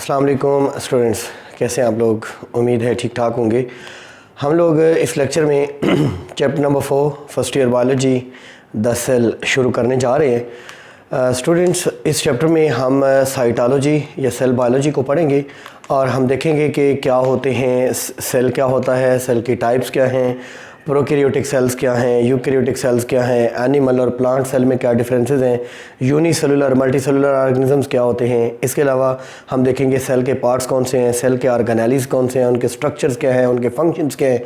अस्सलाम वालेकुम स्टूडेंट्स, कैसे हैं आप लोग। उम्मीद है ठीक ठाक होंगे। हम लोग इस लेक्चर में chapter number 4 first year biology the cell शुरू करने जा रहे हैं। स्टूडेंट्स, इस चैप्टर में हम साइटोलॉजी या सेल बायोलॉजी को पढ़ेंगे और हम देखेंगे कि क्या होते हैं सेल, क्या होता है, सेल की टाइप्स क्या हैं, प्रोकैरियोटिक सेल्स क्या हैं, यूकैरियोटिक सेल्स क्या हैं, एनिमल और प्लांट सेल में क्या डिफरेंसेस हैं, यूनिसेलुलर मल्टीसेलुलर ऑर्गेनिजम्स क्या होते हैं। इसके अलावा हम देखेंगे सेल के पार्ट्स कौन से हैं, सेल के ऑर्गेनेलिज कौन से हैं, उनके स्ट्रक्चर्स क्या हैं, उनके फंक्शंस क्या हैं।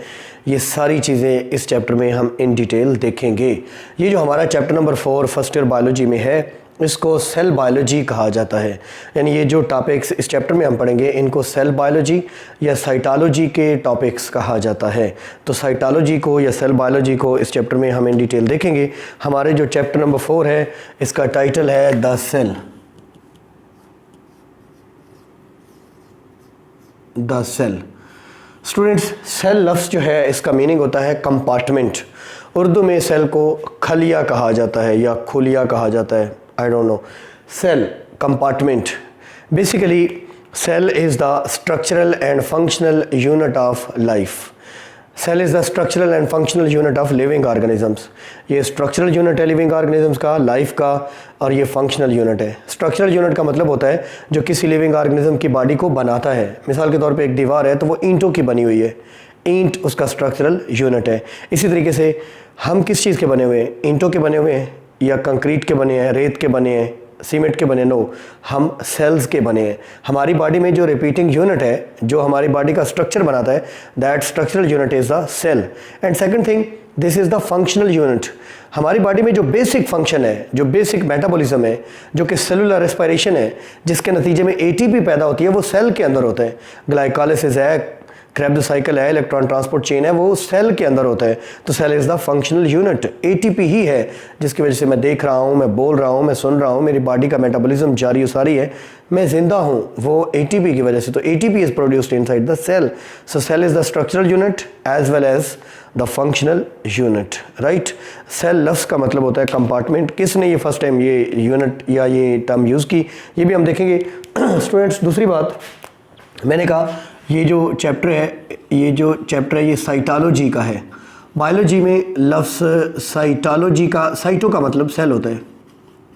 ये सारी चीज़ें इस चैप्टर में हम इन डिटेल देखेंगे। ये जो हमारा chapter number 4 first year biology में है, इसको सेल बायोलॉजी कहा जाता है। यानी ये जो टॉपिक्स इस चैप्टर में हम पढ़ेंगे, इनको सेल बायोलॉजी या साइटोलॉजी के टॉपिक्स कहा जाता है। तो साइटोलॉजी को या सेल बायोलॉजी को इस चैप्टर में हम इन डिटेल देखेंगे। हमारे जो चैप्टर नंबर 4 है, इसका टाइटल है the cell. The cell students, cell लफ्ज़ जो है इसका मीनिंग होता है कंपार्टमेंट। उर्दू में सेल को खलिया कहा जाता है या खुलिया कहा जाता है, I don't know. Cell compartment, basically cell is the structural and functional unit of life. Cell is the structural and functional unit of living organisms. ये स्ट्रक्चरल यूनिट है लिविंग ऑर्गेनिजम्स का, लाइफ का, और ये फंक्शनल यूनिट है। Structural unit का मतलब होता है जो किसी लिविंग ऑर्गेनिज्म की बॉडी को बनाता है। मिसाल के तौर पे एक दीवार है तो वो ईंटों की बनी हुई है, ईंट उसका स्ट्रक्चरल यूनिट है। इसी तरीके से हम किस चीज़ के बने हुए हैं, ईंटों के बने हुए हैं या कंक्रीट के बने हैं, रेत के बने हैं, सीमेंट के बने? नो, हम सेल्स के बने हैं। हमारी बॉडी में जो रिपीटिंग यूनिट है, जो हमारी बॉडी का स्ट्रक्चर बनाता है, that structural unit is the cell. And second thing, this is the functional unit. हमारी बॉडी में जो बेसिक फंक्शन है, जो बेसिक मेटाबॉलिज्म है, जो कि सेलुलर रेस्पिरेशन है, जिसके नतीजे में एटीपी पैदा होती है, वो सेल के अंदर होता है। ग्लाइकोलाइसिस है, क्रेब्स साइकिल है, इलेक्ट्रॉन ट्रांसपोर्ट चेन है, वो सेल के अंदर होता है। तो cell is the functional unit. ATP ही है जिसकी वजह से मैं देख रहा हूँ, मैं बोल रहा हूँ, मैं सुन रहा हूँ, मेरी बॉडी का मेटाबॉलिज्म जारी और सारी है, मैं जिंदा हूँ, वो एटीपी की वजह से। तो ATP is produced inside the cell. So cell is the structural unit as well as the functional unit, right. Cell लफ्ज़ का मतलब होता है कंपार्टमेंट। किसने ये फर्स्ट टाइम ये यूनिट या ये टर्म यूज़ की, ये भी हम देखेंगे। स्टूडेंट्स, दूसरी बात मैंने कहा, ये जो चैप्टर है ये साइटोलॉजी का है। बायोलॉजी में लफ्ज़ साइटोलॉजी का, साइटो का मतलब सेल होता है।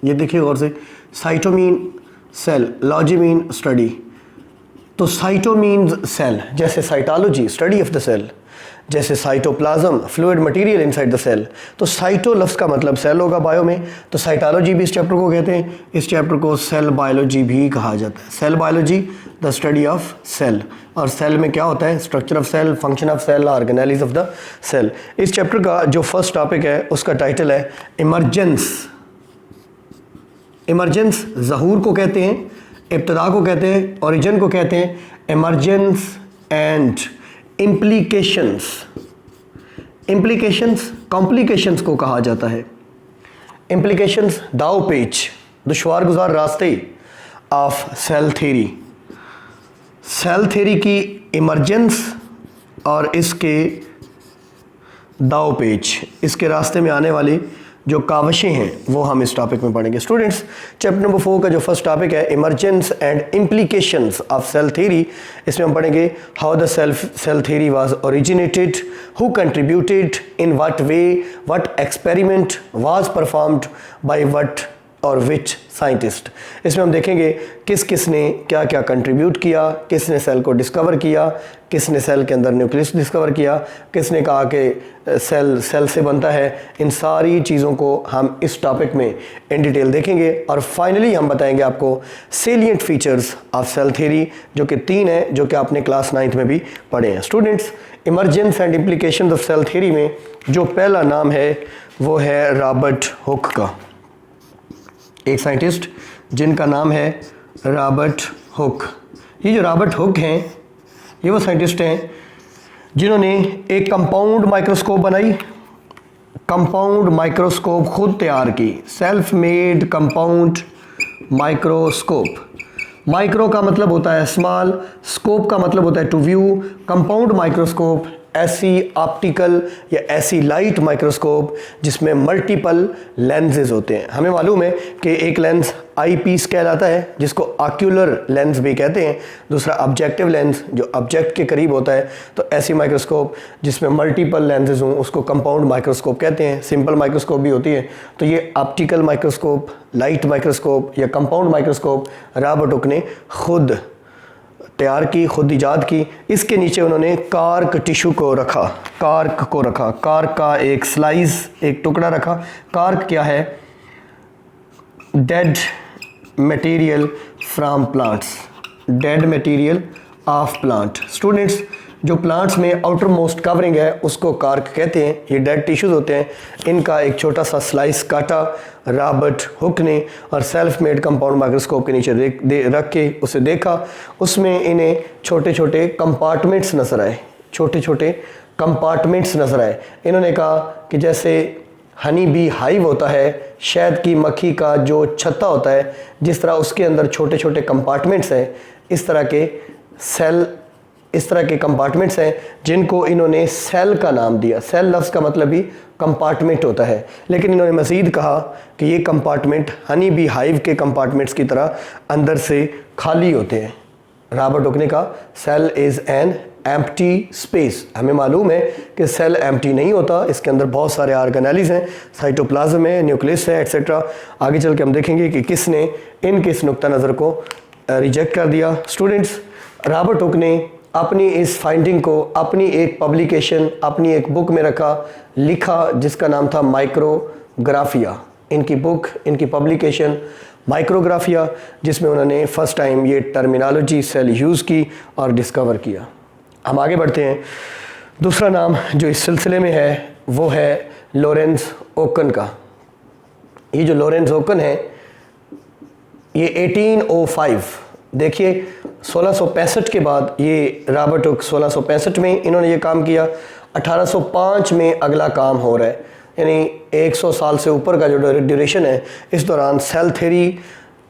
ये देखिए गौर से, cyto mean cell, logy mean study. तो साइटो मीन्स सेल, जैसे cytology study of the cell, जैसे cytoplasm fluid material inside the cell. तो साइटो लफ्ज़ का मतलब सेल होगा बायो में। तो साइटोलॉजी भी इस चैप्टर को कहते हैं। इस चैप्टर को सेल बायोलॉजी भी कहा जाता है। Cell biology the study of cell. और सेल में क्या होता है, structure of cell, function of cell, organelles of the cell. इस चैप्टर का जो फर्स्ट टॉपिक है उसका टाइटल है इमरजेंस। इमरजेंस ज़हूर को कहते हैं, इब्तिदा को कहते हैं, ओरिजिन को कहते हैं। Emergence and implications, implications complications को कहा जाता है। इम्प्लीकेशंस दाव पेच, दुश्वार गुजार रास्ते of cell theory. Cell theory की इमरजेंस और इसके दाव पेच, इसके रास्ते में आने वाली जो कावशें हैं, वो हम इस टॉपिक में पढ़ेंगे। स्टूडेंट्स, चैप्टर नंबर 4 का जो फर्स्ट टॉपिक है emergence and implications of cell theory, इसमें हम पढ़ेंगे how the cell theory was originated, who contributed, in what way, what experiment was performed by what और विच साइंटिस्ट। इसमें हम देखेंगे किस किस ने क्या क्या कंट्रीब्यूट किया, किसने सेल को डिस्कवर किया, किसने सेल के अंदर न्यूक्लियस डिस्कवर किया, किसने कहा कि सेल से बनता है। इन सारी चीज़ों को हम इस टॉपिक में इन डिटेल देखेंगे। और फाइनली हम बताएंगे आपको salient features of cell theory, जो कि 3 है, जो कि आपने क्लास 9th में भी पढ़े हैं। Students, emergence and implications of cell theory में जो पहला नाम है वो है रॉबर्ट हुक का। एक साइंटिस्ट जिनका नाम है रॉबर्ट हुक। ये जो रॉबर्ट हुक हैं, ये वो साइंटिस्ट हैं जिन्होंने एक कंपाउंड माइक्रोस्कोप बनाई। कंपाउंड माइक्रोस्कोप खुद तैयार की, self made compound microscope. Micro का मतलब होता है स्मॉल, स्कोप का मतलब होता है टू व्यू। कंपाउंड माइक्रोस्कोप ऐसी ऑप्टिकल या ऐसी लाइट माइक्रोस्कोप जिसमें मल्टीपल लेंसेज होते हैं। हमें मालूम है कि एक लेंस आई पीस कहलाता है जिसको ऑक्यूलर लेंस भी कहते हैं, दूसरा ऑब्जेक्टिव लेंस जो ऑब्जेक्ट के करीब होता है। तो ऐसी माइक्रोस्कोप जिसमें मल्टीपल लेंसेज हों उसको कंपाउंड माइक्रोस्कोप कहते हैं। सिंपल माइक्रोस्कोप भी होती है। तो ये ऑप्टिकल माइक्रोस्कोप, लाइट माइक्रोस्कोप या कंपाउंड माइक्रोस्कोप रॉबर्ट हुक ने खुद तैयार की, खुद ईजाद की। इसके नीचे उन्होंने कार्क टिश्यू को रखा, कार्क का एक स्लाइस, एक टुकड़ा रखा। कार्क क्या है? Dead material from plants, dead material of plant. Students, जो प्लांट्स में आउटर मोस्ट कवरिंग है उसको कार्क कहते हैं। ये डेड टिश्यूज़ होते हैं, इनका एक छोटा सा स्लाइस काटा रॉबर्ट हुक ने और सेल्फ मेड कंपाउंड माइक्रोस्कोप के नीचे रख के उसे देखा। उसमें इन्हें छोटे छोटे कंपार्टमेंट्स नज़र आए, छोटे छोटे कंपार्टमेंट्स नज़र आए। इन्होंने कहा कि जैसे हनी बी हाइव होता है, शहद की मक्खी का जो छत्ता होता है, जिस तरह उसके अंदर छोटे छोटे कंपार्टमेंट्स हैं, इस तरह के कंपार्टमेंट्स हैं जिनको इन्होंने सेल का नाम दिया। सेल लफ्ज़ का मतलब भी कंपार्टमेंट होता है, लेकिन इन्होंने मज़ीद कहा कि ये कंपार्टमेंट हनी बी हाइव के कंपार्टमेंट्स की तरह अंदर से खाली होते हैं। रॉबर्ट हुक ने कहा cell is an empty space. हमें मालूम है कि सेल एम्प्टी नहीं होता, इसके अंदर बहुत सारे ऑर्गेनेल्स हैं, साइटोप्लाज्म है, न्यूक्लियस है, एट्सेट्रा। आगे चल के हम देखेंगे कि किसने किस नुक्ता नज़र को रिजेक्ट कर दिया। स्टूडेंट्स, रॉबर्ट हुक ने अपनी इस फाइंडिंग को अपनी एक पब्लिकेशन, अपनी एक बुक में लिखा जिसका नाम था माइक्रोग्राफिया। इनकी बुक, इनकी पब्लिकेशन माइक्रोग्राफिया, जिसमें उन्होंने फ़र्स्ट टाइम ये टर्मिनोलॉजी सेल यूज़ की और डिस्कवर किया। हम आगे बढ़ते हैं। दूसरा नाम जो इस सिलसिले में है वो है लॉरेंस ओकन का। ये जो लॉरेंस ओकन है ये 1805, देखिए 1665 के बाद ये रॉबर्ट हुक 1665 में इन्होंने ये काम किया। 1805 में अगला काम हो रहा है, यानी 100 साल से ऊपर का जो ड्यूरेशन है, इस दौरान सेल थ्योरी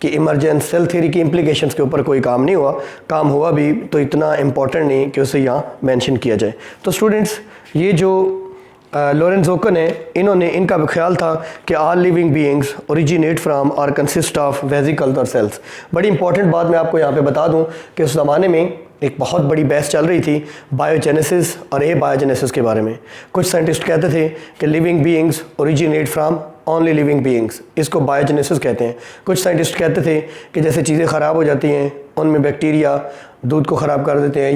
की इमरजेंस, सेल थ्योरी की इम्प्लीकेशंस के ऊपर कोई काम नहीं हुआ। काम हुआ भी तो इतना इम्पोर्टेंट नहीं कि उसे यहाँ मेंशन किया जाए। तो स्टूडेंट्स, ये जो लॉरेंस ओकन है, इनका ख्याल था कि all living beings originate from और कंसिस्ट ऑफ वेसिकल्स और सेल्स। बड़ी इंपॉर्टेंट बात मैं आपको यहाँ पे बता दूँ कि उस ज़माने में एक बहुत बड़ी बहस चल रही थी बायोजेनेसिस और एबायोजेनेसिस के बारे में। कुछ साइंटिस्ट कहते थे कि living beings originate from only living beings, इसको बायोजेनेसिस कहते हैं। कुछ साइंटिस्ट कहते थे कि जैसे चीज़ें ख़राब हो जाती हैं, उनमें बैक्टीरिया दूध को ख़राब कर देते हैं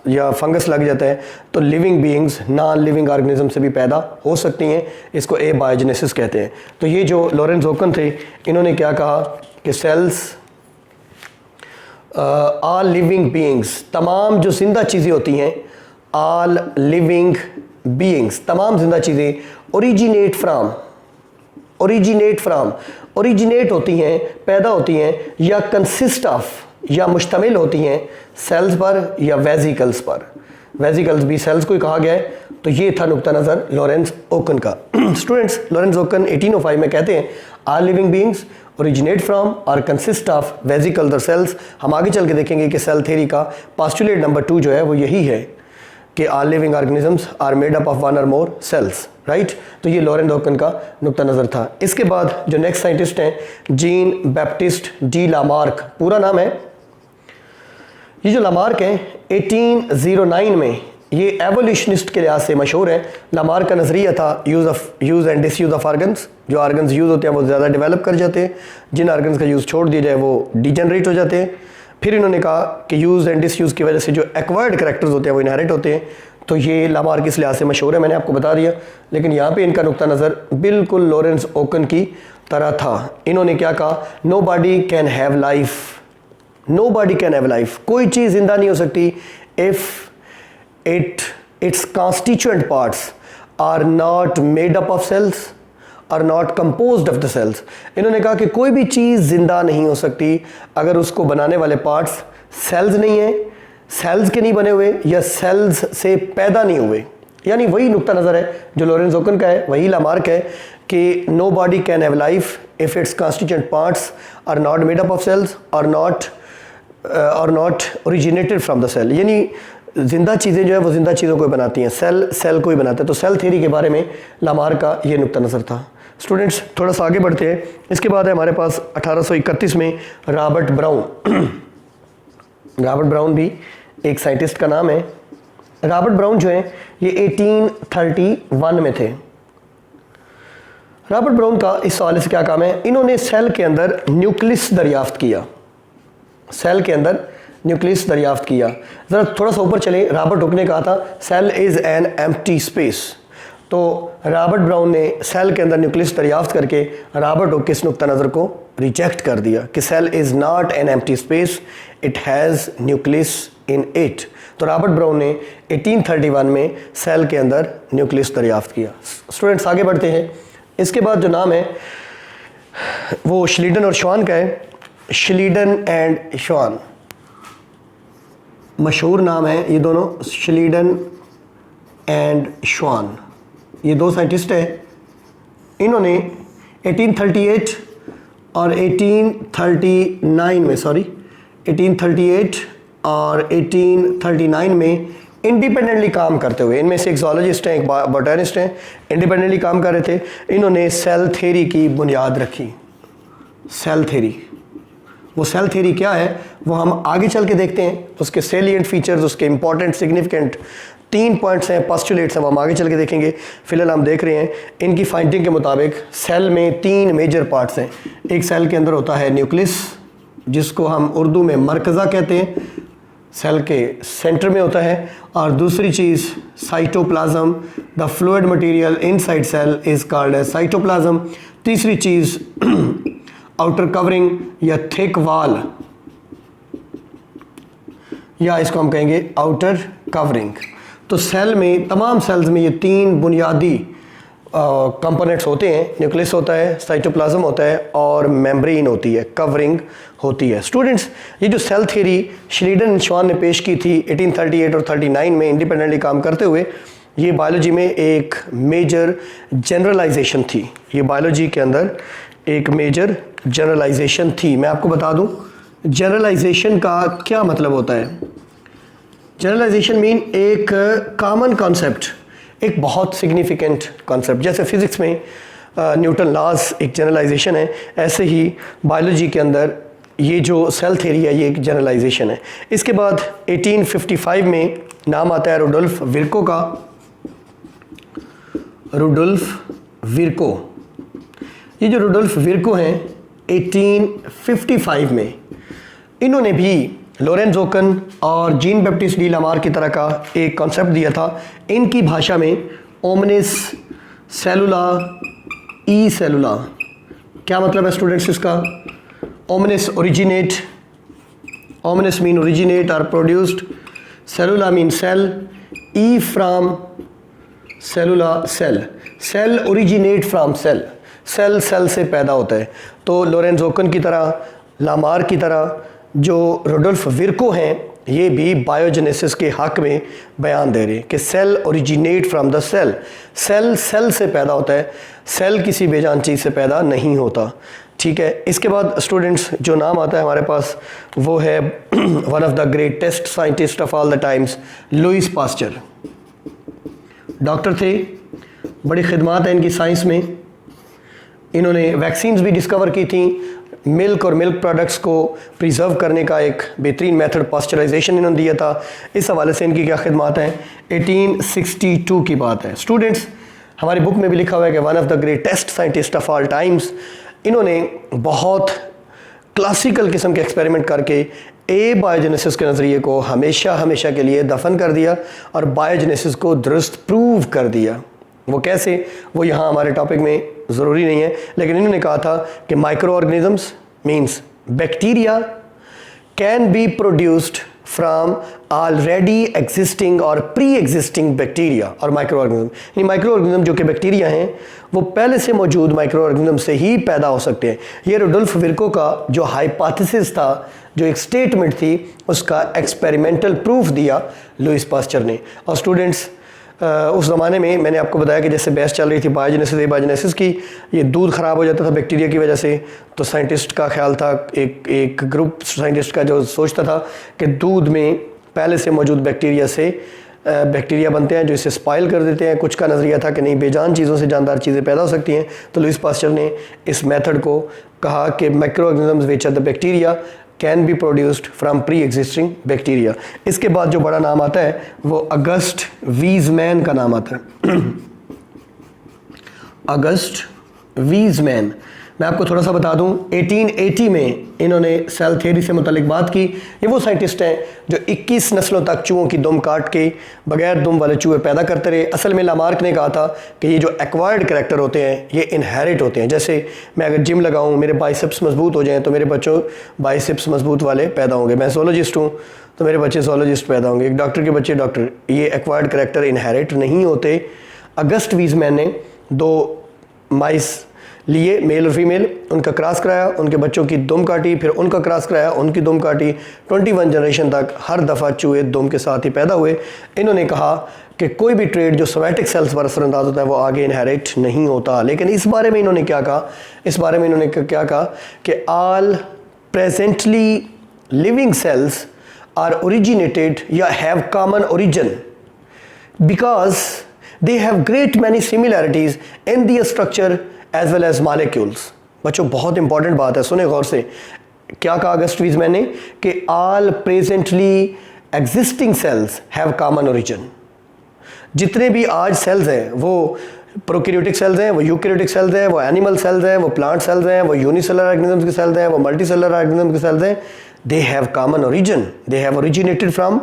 या फंगस लग जाता है, तो living beings non living organism से भी पैदा हो सकती हैं, इसको एबायोजेनेसिस कहते हैं। तो ये जो लॉरेंस ओकन थे, इन्होंने क्या कहा कि सेल्स ऑल लिविंग बीइंग्स, तमाम जो जिंदा चीज़ें होती हैं, ऑल लिविंग बीइंग्स, तमाम जिंदा चीज़ें ओरिजिनेट होती हैं, पैदा होती हैं, या कंसिस्ट ऑफ, या मुश्तमिल होती हैं सेल्स पर या वेसिकल्स पर। वेसिकल्स भी सेल्स को ही कहा गया है। तो ये था नुक्ता नज़र लॉरेंस ओकन का। स्टूडेंट्स, लॉरेंस ओकन 1805 में कहते हैं all living beings originate from और कंसिस्ट ऑफ वेसिकल्स और सेल्स। हम आगे चल के देखेंगे कि सेल थ्योरी का पोस्टुलेट नंबर 2 जो है वो यही है कि all living organisms are made up of one और मोर सेल्स, राइट। तो ये लॉरेंस ओकन का नुक्ता नज़र था। इसके बाद जो नेक्स्ट साइंटिस्ट हैं जीन बैप्टिस्ट डी लामार्क, पूरा नाम है। ये जो लामार्क हैं 1809 में ये एवोल्यूशनिस्ट के लिहाज से मशहूर है। लामार्क का नज़रिया था use and disuse of organs. जो ऑर्गन्स यूज़ होते हैं वो ज़्यादा डेवलप कर जाते हैं, जिन ऑर्गन्स का यूज़ छोड़ दिया जाए वो डिजेनरेट हो जाते हैं। फिर इन्होंने कहा कि यूज़ एंड डिसयूज़ की वजह से जो एक्वायर्ड करैक्टर्स होते हैं वो इनहेरिट होते हैं। तो ये लामार्क इस लिहाज से मशहूर है, मैंने आपको बता दिया। लेकिन यहाँ पे इनका नुक्ता नज़र बिल्कुल लॉरेंस ओकन की तरह था। इन्होंने क्या कहा, nobody can have life, nobody can have life, कोई चीज़ जिंदा नहीं हो सकती if its constituent parts are not made up of cells are not composed of the cells. इन्होंने कहा कि कोई भी चीज़ जिंदा नहीं हो सकती अगर उसको बनाने वाले पार्ट्स सेल्स नहीं हैं, सेल्स के नहीं बने हुए, या सेल्स से पैदा नहीं हुए। यानी वही नुक्ता नज़र है जो लॉरेंस ओकन का है, वही लामार्क है कि no body can have life if its constituent parts are not made up of cells और not originated from the cell. यानी ज़िंदा चीज़ें जो है वो ज़िंदा चीज़ों को बनाती हैं, सेल सेल को ही बनाता है। तो सेल थ्योरी के बारे में लामार का ये नुक्ता नज़र था। स्टूडेंट्स थोड़ा सा आगे बढ़ते हैं। इसके बाद है हमारे पास 1831 में रॉबर्ट ब्राउन। रॉबर्ट ब्राउन भी एक साइंटिस्ट का नाम है। रॉबर्ट ब्राउन जो है ये 1831 में थे। रॉबर्ट ब्राउन का इस हवाले से क्या काम है, इन्होंने सेल के अंदर न्यूक्लियस दरियाफ्त किया। सेल के अंदर न्यूक्लियस दरियाफ्त किया। ज़रा थोड़ा सा ऊपर चले, रॉबर्ट हुक ने कहा था cell is an empty space. तो रॉबर्ट ब्राउन ने सेल के अंदर न्यूक्लियस दरियाफ्त करके रॉबर्ट हुक के इस नुक्ता नज़र को रिजेक्ट कर दिया कि cell is not an empty space, it has nucleus in it. तो रॉबर्ट ब्राउन ने 1831 में सेल के अंदर न्यूक्लियस दरियाफ्त किया। स्टूडेंट्स आगे बढ़ते हैं। इसके बाद जो नाम है वो श्लीडन और श्वान का है। श्लीडन एंड श्वान मशहूर नाम है ये दोनों, श्लीडन एंड श्वान। ये दो साइंटिस्ट हैं। इन्होंने 1838 और 1839 में 1838 और 1839 में इंडिपेंडेंटली काम करते हुए, इनमें से एक ज़ूलॉजिस्ट हैं, एक बॉटनिस्ट हैं, इंडिपेंडेंटली काम कर रहे थे। इन्होंने सेल थ्योरी की बुनियाद रखी। सेल थ्योरी, वो सेल थ्योरी क्या है वो हम आगे चल के देखते हैं। उसके सेलिएंट फीचर्स, उसके इंपॉर्टेंट सिग्निफिकेंट 3 पॉइंट्स हैं, पोस्टुलेट्स हैं, वो हम आगे चल के देखेंगे। फिलहाल हम देख रहे हैं इनकी फाइंडिंग के मुताबिक सेल में 3 मेजर पार्ट्स हैं। एक सेल के अंदर होता है न्यूक्लियस, जिसको हम उर्दू में मरकज़ा कहते हैं, सेल के सेंटर में होता है। और दूसरी चीज़ cytoplasm, the fluid material inside cell is called as cytoplasm. तीसरी चीज़ आउटर कवरिंग या थिक वॉल, या इसको हम कहेंगे आउटर कवरिंग। तो सेल में, तमाम सेल्स में ये 3 बुनियादी कंपोनेंट्स होते हैं। न्यूक्लियस होता है, साइटोप्लाज्म होता है और मेम्ब्रेन होती है, कवरिंग होती है। स्टूडेंट्स ये जो सेल थ्योरी श्लीडन एंड श्वान ने पेश की थी 1838 और 39 में इंडिपेंडेंटली काम करते हुए, ये बायोलॉजी में एक मेजर जनरलाइजेशन थी। ये बायोलॉजी के अंदर एक मेजर जनरलाइजेशन थी। मैं आपको बता दूं जनरलाइजेशन का क्या मतलब होता है। जनरलाइजेशन मीन एक कॉमन कॉन्सेप्ट, एक बहुत सिग्निफिकेंट कॉन्सेप्ट। जैसे फिज़िक्स में न्यूटन लॉज एक जनरलाइजेशन है, ऐसे ही बायोलॉजी के अंदर ये जो सेल थ्योरी है ये एक जनरलाइजेशन है। इसके बाद 1855 में नाम आता है रुडोल्फ विर्को का। रुडोल्फ विर्को, ये जो रुडोल्फ विर्को हैं 1855 में, इन्होंने भी लॉरेंज ओकन और जीन बैप्टिस्ट डी लामार की तरह का एक कॉन्सेप्ट दिया था। इनकी भाषा में ओमनिस सेलुला ई सेलुला, क्या मतलब है स्टूडेंट्स इसका? Omnis originate, omnis mean originate और produced, cellula mean cell, e from cellula cell, cell originate from cell, cell cell से पैदा होता है। तो लॉरेंज ओकन की तरह, लामार की तरह जो रुडोल्फ विर्को हैं ये भी बायोजेनेसिस के हक में बयान दे रहे हैं कि cell originate from the cell, cell cell से पैदा होता है, सेल किसी बेजान चीज़ से पैदा नहीं होता। ठीक है। इसके बाद स्टूडेंट्स जो नाम आता है हमारे पास वो है one of the greatest scientist of all the times, Lewis pasture. Doctor थे, बड़ी खिदमात है इनकी साइंस में। इन्होंने वैक्सीन्स भी डिस्कवर की थी। मिल्क और मिल्क प्रोडक्ट्स को प्रिजर्व करने का एक बेहतरीन मेथड पास्चराइजेशन इन्होंने दिया था। इस हवाले से इनकी क्या खिदमात हैं, 1862 की बात है। स्टूडेंट्स हमारी बुक में भी लिखा हुआ है कि one of the greatest scientist of all times. इन्होंने बहुत क्लासिकल किस्म के एक्सपेरिमेंट करके ए बायोजेनेसिस के नज़रिए को हमेशा हमेशा के लिए दफन कर दिया और बायोजेनेसिस को दुरुस्त प्रूव कर दिया। वो कैसे, वो यहाँ हमारे टॉपिक में ज़रूरी नहीं है, लेकिन इन्होंने कहा था कि micro organisms means bacteria can be produced from already existing और प्री एग्जिस्टिंग बैक्टीरिया और माइक्रो ऑर्गेनिज्म। यानी माइक्रो ऑर्गेनिज्म जो कि बैक्टीरिया हैं वो पहले से मौजूद माइक्रो ऑर्गेनिज्म से ही पैदा हो सकते हैं। ये रुडोल्फ विर्को का जो हाइपोथेसिस था, जो एक स्टेटमेंट थी, उसका एक्सपेरिमेंटल प्रूफ दिया लुईस पास्चर ने। और स्टूडेंट्स उस ज़माने में मैंने आपको बताया कि जैसे बहस चल रही थी बायोजेनेसिस ए बायोजेनेसिस की, ये दूध ख़राब हो जाता था बैक्टीरिया की वजह से। तो साइंटिस्ट का ख्याल था, एक ग्रुप साइंटिस्ट का जो सोचता था कि दूध में पहले से मौजूद बैक्टीरिया से बैक्टीरिया बनते हैं जो इसे स्पाइल कर देते हैं। कुछ का नज़रिया था कि नहीं, बेजान चीज़ों से जानदार चीज़ें पैदा हो सकती हैं, तो लुईस पास्चर ने इस मेथड को कहा कि micro organisms which are the bacteria can be produced from pre existing bacteria. इसके बाद जो बड़ा नाम आता है वो अगस्ट वीजमैन का नाम आता है। अगस्ट वीजमैन, मैं आपको थोड़ा सा बता दूं, 1880 में इन्होंने सेल थ्योरी से मुतालिक बात की। ये वो साइंटिस्ट हैं जो 21 नस्लों तक चूहों की दुम काट के बगैर दुम वाले चूहे पैदा करते रहे। असल में लामार्क ने कहा था कि ये जो एक्वायर्ड करैक्टर होते हैं ये इनहेरिट होते हैं। जैसे मैं अगर जिम लगाऊं, मेरे बाइसेप्स मजबूत हो जाएं तो मेरे बच्चों बाइसेप्स मजबूत वाले पैदा होंगे। मैं जोलॉजिस्ट हूँ तो मेरे बच्चे जोलॉजिस्ट पैदा होंगे। एक डॉक्टर के बच्चे डॉक्टर। ये एक्वायर्ड करैक्टर इनहेरिट नहीं होते। अगस्ट वीजमैन ने 2 माइस लिए, मेल और फीमेल, उनका क्रॉस कराया, उनके बच्चों की दुम काटी, फिर उनका क्रॉस कराया, उनकी दुम काटी। 21 जनरेशन तक हर दफ़ा चूहे दुम के साथ ही पैदा हुए। इन्होंने कहा कि कोई भी ट्रेड जो सोमैटिक सेल्स पर असरअंदाज होता है वो आगे इनहेरिट नहीं होता। लेकिन इस बारे में इन्होंने क्या कहा, इस बारे में इन्होंने क्या कहा कि all presently living cells are originated या have common origin because they have great many similarities in the structure as well as molecules. बच्चों बहुत इंपॉर्टेंट बात है, सुने गौर से। क्या कहा अगस्ट वीजमैन ने कि all presently existing cells have common origin. जितने भी आज सेल्स हैं वो प्रोकैरियोटिक सेल्स हैं, वो यूकैरियोटिक सेल्स हैं, वो एनिमल सेल्स हैं, वो प्लांट सेल्स हैं, वो यूनिसेलुलर ऑर्गेनिजम्स के सेल्स हैं, वो मल्टीसेलुलर ऑर्गेनिजम्स के सेल्स हैं। They have common origin, they have originated from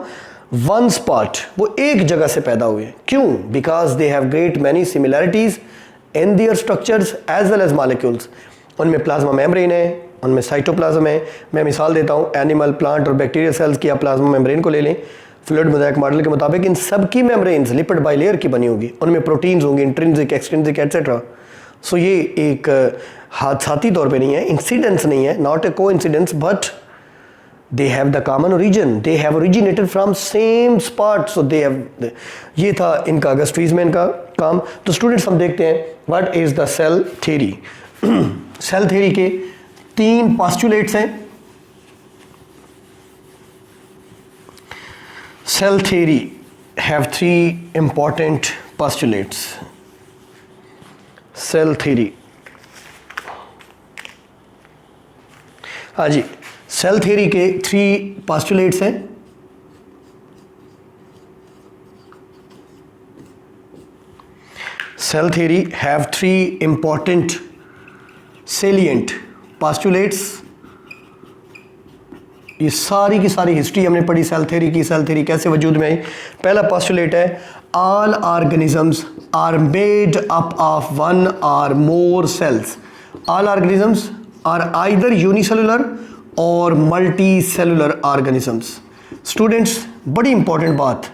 one spot. वो एक जगह से पैदा हुए। क्यों? Because they have great many similarities in their structures as well as molecules. उनमें प्लाज्मा मेम्ब्रेन है, उनमें साइटोप्लाज्म है। मैं मिसाल देता हूँ, एनिमल, प्लांट और बैक्टीरियल सेल्स की आप प्लाज्मा मेम्ब्रेन को ले लें। फ्लूइड मोज़ेक मॉडल के मुताबिक इन सब की मेम्ब्रेन्स लिपिड बाइलेयर की बनी होगी। उनमें प्रोटीन्स होंगे, इंट्रिंसिक, एक्सट्रिंसिक एटसेट्रा। सो ये एक हादसाती तौर पे नहीं है, इंसिडेंस नहीं है, नॉट ए को incidence, but they have the common origin, they have originated from same spot, so they have। ये था इनका अगस्ट वीजमैन का काम। तो स्टूडेंट्स हम देखते हैं what is the cell theory. Cell theory के 3 पोस्टुलेट्स हैं। Cell theory have 3 important postulates. Cell theory, हाँ जी, सेल थ्योरी के 3 पोस्टुलेट्स हैं। Cell theory have 3 important salient postulates. ये सारी की सारी हिस्ट्री हमने पढ़ी सेल थ्योरी की। सेल थ्योरी कैसे वजूद में आई? पहला पोस्टुलेट है all organisms are made up of 1 or more cells. All organisms are either unicellular और मल्टी सेलुलर ऑर्गेनिजम्स। स्टूडेंट्स बड़ी इंपॉर्टेंट बात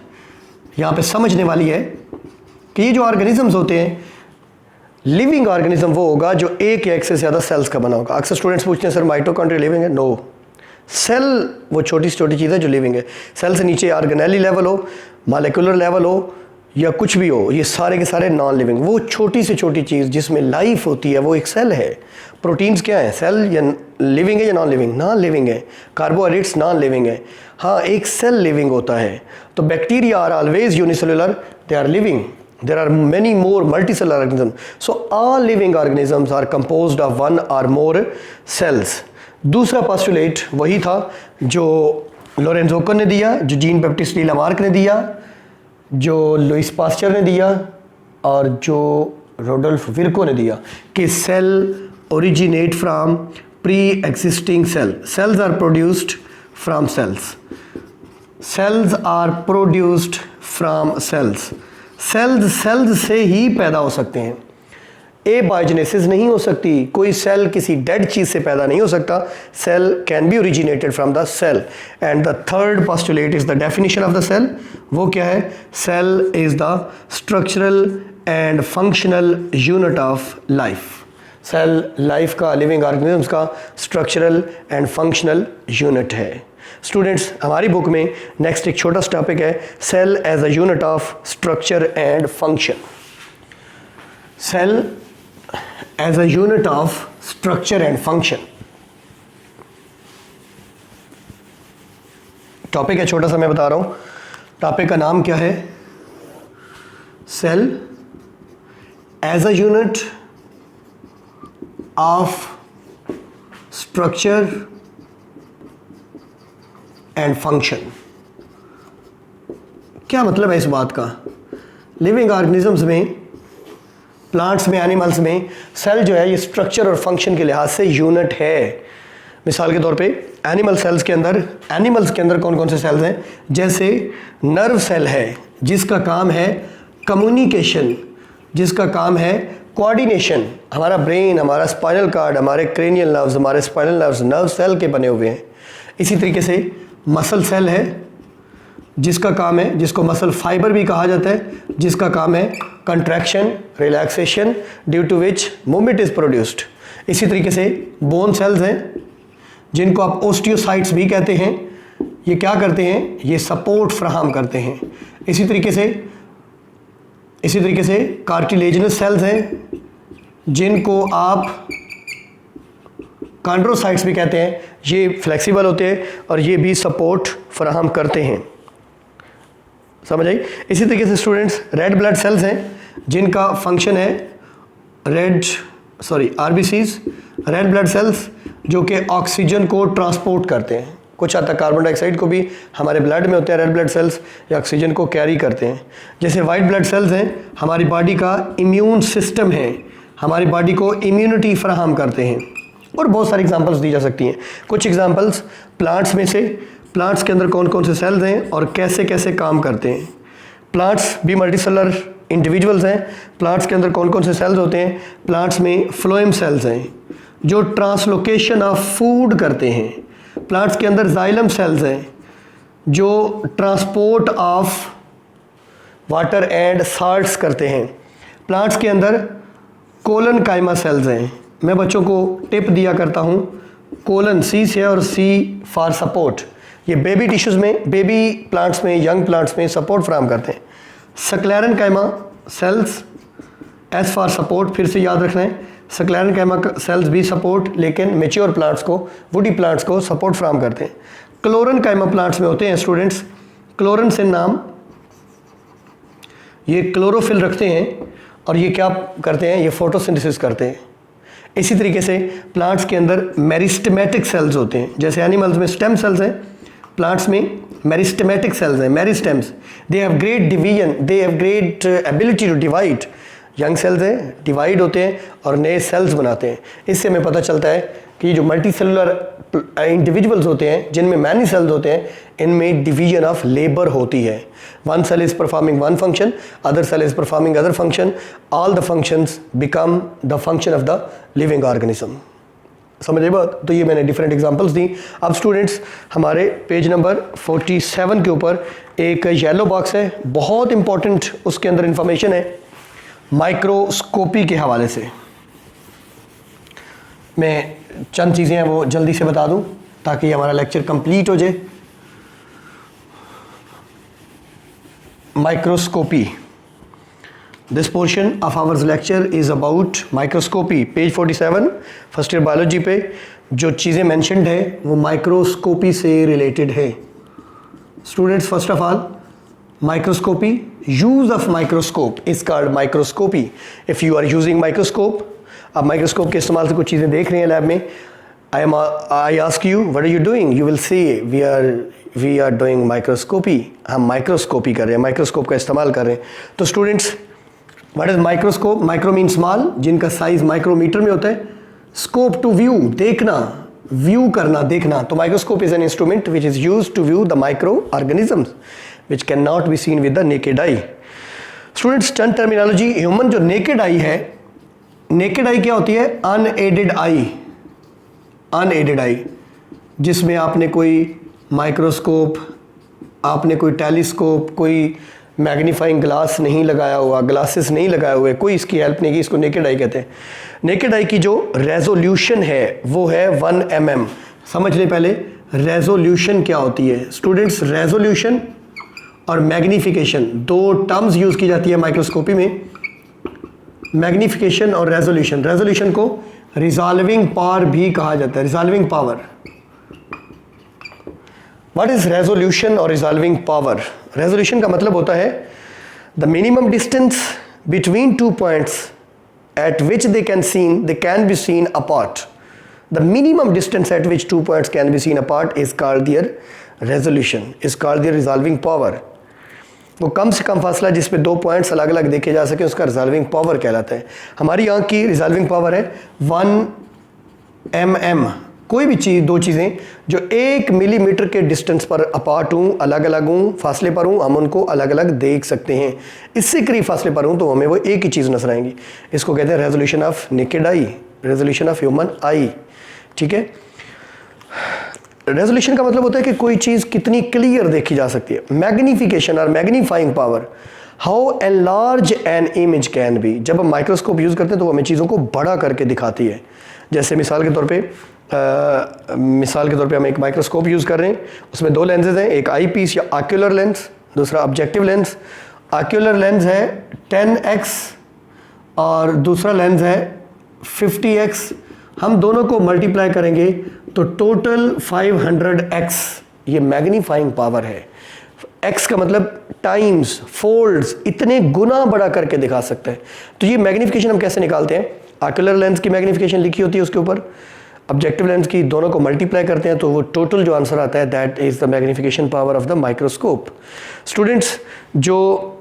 यहाँ पे समझने वाली है कि ये जो ऑर्गेनिजम्स होते हैं, लिविंग ऑर्गेनिज्म वो होगा जो एक या एक से ज़्यादा सेल्स का बना होगा। अक्सर स्टूडेंट्स पूछते हैं सर माइटोकॉन्ड्रिया लिविंग है? नो, सेल वो छोटी से छोटी चीज़ है जो लिविंग है। सेल से नीचे ऑर्गेनेली लेवल हो, मालिकुलर लेवल हो या कुछ भी हो, ये सारे के सारे नॉन लिविंग। वो छोटी से छोटी चीज़ जिसमें लाइफ होती है वो एक सेल है। प्रोटीन्स क्या है? सेल या लिविंग है या नॉन लिविंग? नॉन लिविंग है। कार्बोहाइड्रेट्स नॉन लिविंग है। हाँ, एक सेल लिविंग होता है। तो bacteria are always unicellular, they are living. There are many more multicellular organism. So all living organisms are composed of 1 or more cells. दूसरा postulate वही था जो लॉरेंज ओकन ने दिया, जो जीन बैप्टिस्ट ली लामार्क ने दिया, जो लुईस पास्चर ने दिया और जो रोडोल्फ विर्को ने दिया कि cell originate from pre existing cell. Cells are produced from cells. Cells are produced from cells. Cells से ही पैदा हो सकते हैं। एबायोजेनेसिस नहीं हो सकती। कोई सेल किसी डेड चीज़ से पैदा नहीं हो सकता। Cell can be originated from the cell. And the third postulate is the definition of the cell. वो क्या है? Cell is the structural and functional unit of life. Cell life का, लिविंग ऑर्गेनिजम्स का स्ट्रक्चरल एंड फंक्शनल यूनिट है। Students हमारी book में next एक छोटा सा टॉपिक है cell as a unit of structure and function. Cell as a unit of structure and function। Topic है छोटा सा, मैं बता रहा हूँ। टॉपिक का नाम क्या है? Cell as a unit of structure and function. क्या मतलब है इस बात का? लिविंग ऑर्गेनिजम्स में, प्लांट्स में, एनिमल्स में सेल जो है ये स्ट्रक्चर और फंक्शन के लिहाज से यूनिट है। मिसाल के तौर पे एनिमल्स के अंदर कौन कौन से सेल्स हैं? जैसे नर्व सेल है जिसका काम है कम्युनिकेशन, जिसका काम है कोऑर्डिनेशन। हमारा ब्रेन, हमारा स्पाइनल कार्ड, हमारे क्रेनियल नर्व्स, हमारे स्पाइनल नर्व्स नर्व सेल के बने हुए हैं। इसी तरीके से मसल सेल है जिसका काम है, जिसको मसल फाइबर भी कहा जाता है, जिसका काम है contraction, relaxation, due to which movement is produced. इसी तरीके से बोन सेल्स हैं जिनको आप ओस्टियोसाइट्स भी कहते हैं। ये क्या करते हैं? ये सपोर्ट फ्राहम करते हैं। इसी तरीके से कार्टिलेजिनस सेल्स हैं जिनको आप कॉन्ड्रोसाइट्स भी कहते हैं। ये फ्लेक्सिबल होते हैं और ये भी सपोर्ट फ्राहम करते हैं। समझ आई? इसी तरीके से स्टूडेंट्स रेड ब्लड सेल्स हैं जिनका फंक्शन है आरबीसीज, रेड ब्लड सेल्स, जो कि ऑक्सीजन को ट्रांसपोर्ट करते हैं। कुछ हद तक कार्बन डाइऑक्साइड को भी हमारे ब्लड में होते हैं रेड ब्लड सेल्स, या ऑक्सीजन को कैरी करते हैं। जैसे वाइट ब्लड सेल्स हैं, हमारी बॉडी का इम्यून सिस्टम है, हमारी बॉडी को इम्यूनिटी फराहम करते हैं। और बहुत सारी एग्जांपल्स दी जा सकती हैं। कुछ एग्जांपल्स प्लांट्स में से, प्लांट्स के अंदर कौन कौन से सेल्स हैं और कैसे कैसे काम करते हैं। प्लांट्स भी मल्टीसेलर इंडिविजुअल्स हैं। प्लांट्स के अंदर कौन कौन से सेल्स होते हैं? प्लांट्स में फ्लोएम सेल्स हैं जो ट्रांसलोकेशन ऑफ फूड करते हैं। प्लांट्स के अंदर जाइलम सेल्स हैं जो transport of water and salts करते हैं। प्लांट्स के अंदर कोलन काइमा सेल्स हैं। मैं बच्चों को टिप दिया करता हूँ, कोलन सी से और सी फॉर सपोर्ट। ये बेबी टिश्यूज़ में, बेबी प्लांट्स में, यंग प्लांट्स में सपोर्ट फ्राहम करते हैं। सक्लेरन काइमा सेल्स, एस फॉर सपोर्ट, फिर से याद रखना है। सक्लेरन काइमा सेल्स भी सपोर्ट, लेकिन मेच्योर प्लांट्स को, वुडी प्लांट्स को सपोर्ट फ्राहम करते हैं। क्लोरन काइमा प्लांट्स में होते हैं स्टूडेंट्स, क्लोरन से नाम, ये क्लोरोफिल रखते हैं और ये क्या करते हैं? ये फोटोसिंथेसिस करते हैं। इसी तरीके से प्लांट्स के अंदर मेरिस्टेमेटिक सेल्स होते हैं। जैसे एनिमल्स में स्टेम सेल्स हैं, प्लांट्स में मेरिस्टेमेटिक सेल्स हैं, meristems. They have great division, they have great ability to divide. Young cells हैं, डिवाइड होते हैं और नए सेल्स बनाते हैं। इससे हमें पता चलता है कि जो मल्टी सेलुलर इंडिविजुअल्स होते हैं, जिनमें मैनी सेल्स होते हैं, इनमें डिवीजन ऑफ लेबर होती है। One cell is performing one function, other cell is performing other function, all the functions become the function of the living organism. समझे बात? तो ये मैंने डिफरेंट एग्जांपल्स दी। अब स्टूडेंट्स हमारे पेज नंबर 47 के ऊपर एक येलो बॉक्स है, बहुत इंपॉर्टेंट, उसके अंदर इंफॉर्मेशन है माइक्रोस्कोपी के हवाले से। मैं चंद चीज़ें हैं वो जल्दी से बता दूं ताकि हमारा लेक्चर कंप्लीट हो जाए। Microscopy, this portion of hours lecture is about microscopy. Page 47 first year biology पे जो चीज़ें मेंशन्ड है वो माइक्रोस्कोपी से रिलेटेड है। Students, first of all microscopy, use of microscope is called microscopy. If you are using microscope, आप microscope के इस्तेमाल से कुछ चीज़ें देख रहे हैं लैब में, I ask you what are you doing, you will say we are doing microscopy. हम माइक्रोस्कोपी कर रहे हैं, माइक्रोस्कोप का इस्तेमाल कर रहे हैं। तो students, what is microscope? Micro mean small, जिनका साइज माइक्रोमीटर में होता है। स्कोप टू व्यू, देखना, व्यू करना, देखना। तो microscope is an instrument which is used to view the micro organisms which can not be seen with the naked eye. Students, चंद terminology. Human जो नेकेड आई है, नेकेड आई क्या होती है? अनएडेड आई, अनएडेड आई, जिसमें आपने कोई माइक्रोस्कोप, आपने कोई टेलीस्कोप, कोई मैग्नीफाइंग ग्लास नहीं लगाया हुआ, ग्लासेस नहीं लगाए हुए, कोई इसकी हेल्प नहीं की, इसको नेकेड आई कहते हैं। नेकेड आई की जो रेजोल्यूशन है वो है 1 mm। समझ ले पहले रेजोल्यूशन क्या होती है। स्टूडेंट्स, रेजोल्यूशन और मैग्नीफिकेशन दो टर्म्स यूज की जाती है माइक्रोस्कोपी में, मैग्नीफिकेशन और रेजोल्यूशन। रेजोल्यूशन को रिजॉल्विंग पावर भी कहा जाता है, resolving power. What is resolution और रिजॉल्विंग पावर? रेजोल्यूशन का मतलब होता है the minimum distance between two points at which they can be seen apart. The minimum distance at which 2 points can be seen apart is called their resolution, is called their resolving power. वो कम से कम फासला जिस पे 2 points अलग अलग देखे जा सके उसका रिजॉल्विंग पावर कहलाता है। हमारी आँख की रिजॉल्विंग पावर है 1 mm। कोई भी चीज़, दो चीज़ें जो 1 मिलीमीटर के डिस्टेंस पर अपार्ट हूँ, अलग अलग हूँ, फासले पर हूँ, हम उनको अलग अलग देख सकते हैं। इससे करीब फासले पर हूँ तो हमें वो एक ही चीज़ नजर आएंगी। इसको कहते हैं resolution of naked eye, resolution of human आई। ठीक है, रेजोल्यूशन का मतलब होता है कि कोई चीज़ कितनी क्लियर देखी जा सकती है। मैग्नीफिकेशन और magnifying power, how enlarge an image can be. जब हम माइक्रोस्कोप यूज़ करते हैं तो वो हमें चीज़ों को बड़ा करके दिखाती है। जैसे मिसाल के तौर पे हम एक माइक्रोस्कोप यूज़ कर रहे हैं, उसमें 2 लेंसेज हैं, एक आई पीस या आक्यूलर लेंस, दूसरा ऑब्जेक्टिव लेंस। आक्यूलर लेंस है 10x और दूसरा लेंस है 50x। हम दोनों को मल्टीप्लाई करेंगे तो टोटल 500x ये मैग्नीफाइंग पावर है। x का मतलब टाइम्स, फोल्ड्स, इतने गुना बड़ा करके दिखा सकते हैं। तो ये मैग्नीफिकेशन हम कैसे निकालते हैं? आक्यूलर लेंस की मैग्नीफिकेशन लिखी होती है उसके ऊपर, ऑब्जेक्टिव लेंस की, दोनों को मल्टीप्लाई करते हैं तो वो टोटल जो आंसर आता है that is the magnification power of the microscope. Students, जो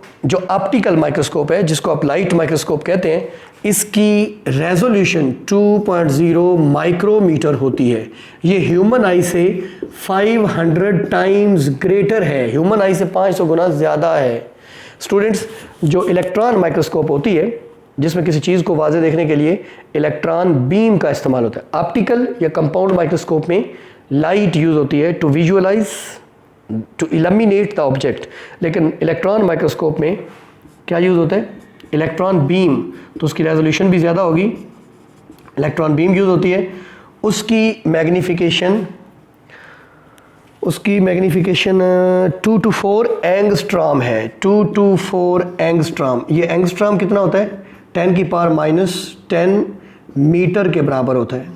ऑप्टिकल माइक्रोस्कोप है जिसको आप लाइट माइक्रोस्कोप कहते हैं, इसकी रेजोल्यूशन 2.0 माइक्रोमीटर होती है। ये ह्यूमन आई से 500 टाइम्स ग्रेटर है, ह्यूमन आई से 500 गुना ज़्यादा है। स्टूडेंट्स, जो इलेक्ट्रॉन माइक्रोस्कोप होती है जिसमें किसी चीज़ को वाज़े देखने के लिए इलेक्ट्रॉन बीम का इस्तेमाल होता है। ऑप्टिकल या कंपाउंड माइक्रोस्कोप में लाइट यूज़ होती है to visualize, to illuminate the object. लेकिन इलेक्ट्रॉन माइक्रोस्कोप में क्या यूज़ होता है? इलेक्ट्रॉन बीम, तो उसकी रेजोल्यूशन भी ज़्यादा होगी। इलेक्ट्रॉन बीम यूज़ होती है, उसकी मैग्नीफिकेशन 2 to 4 एंगस्ट्रॉम है। 2 to 4 एंगस्ट्रॉम। ये एंगस्ट्रॉम कितना होता है? 10 की पावर -10 मीटर के बराबर होता है।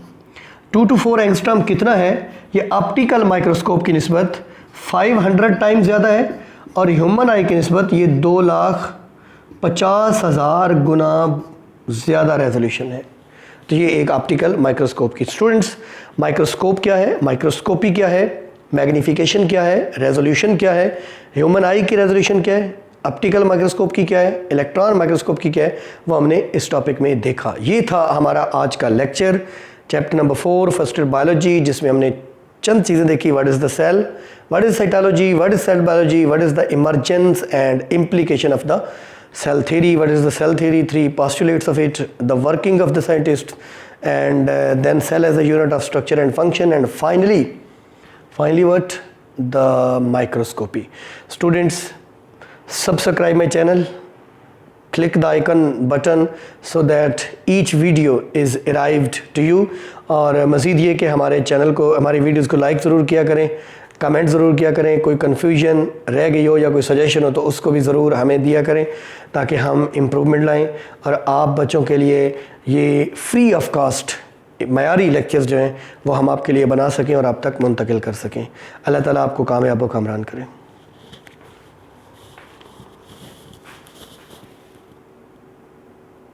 2 to 4 एंगस्ट्रॉम कितना है? ये ऑप्टिकल माइक्रोस्कोप की निस्बत 500 टाइम्स ज़्यादा है और ह्यूमन आई की निस्बत ये 2,50,000 गुना ज़्यादा रेजोल्यूशन है। तो ये एक ऑप्टिकल माइक्रोस्कोप की। स्टूडेंट्स, माइक्रोस्कोप क्या है, माइक्रोस्कोपी क्या है, मैग्नीफिकेशन क्या है, रेजोल्यूशन क्या है, ह्यूमन आई की रेजोल्यूशन क्या है, ऑप्टिकल माइक्रोस्कोप की क्या है, इलेक्ट्रॉन माइक्रोस्कोप की क्या है, वो हमने इस टॉपिक में देखा। ये था हमारा आज का lecture, chapter number 4 first year biology, जिसमें हमने चंद चीज़ें देखी। What is the cell, what is cytology, what is cell biology, what is the emergence and implication of the cell theory, what is the cell theory, 3 postulates of it, the working of the scientist, and then cell as a unit of structure and function, and finally what? The microscopy. Students, subscribe my channel, click the icon button so that each video is arrived to you. और मज़ीद ये कि हमारे channel को, हमारी videos को like ज़रूर किया करें, कमेंट ज़रूर किया करें, कोई कन्फ्यूजन रह गई हो या कोई सजेशन हो तो उसको भी ज़रूर हमें दिया करें ताकि हम इम्प्रूवमेंट लाएं और आप बच्चों के लिए ये फ्री ऑफ कॉस्ट मयारी लेक्चर्स जो हैं वो हम आपके लिए बना सकें और आप तक मुंतकिल कर सकें। अल्लाह ताला आपको कामयाब व कामरान करें।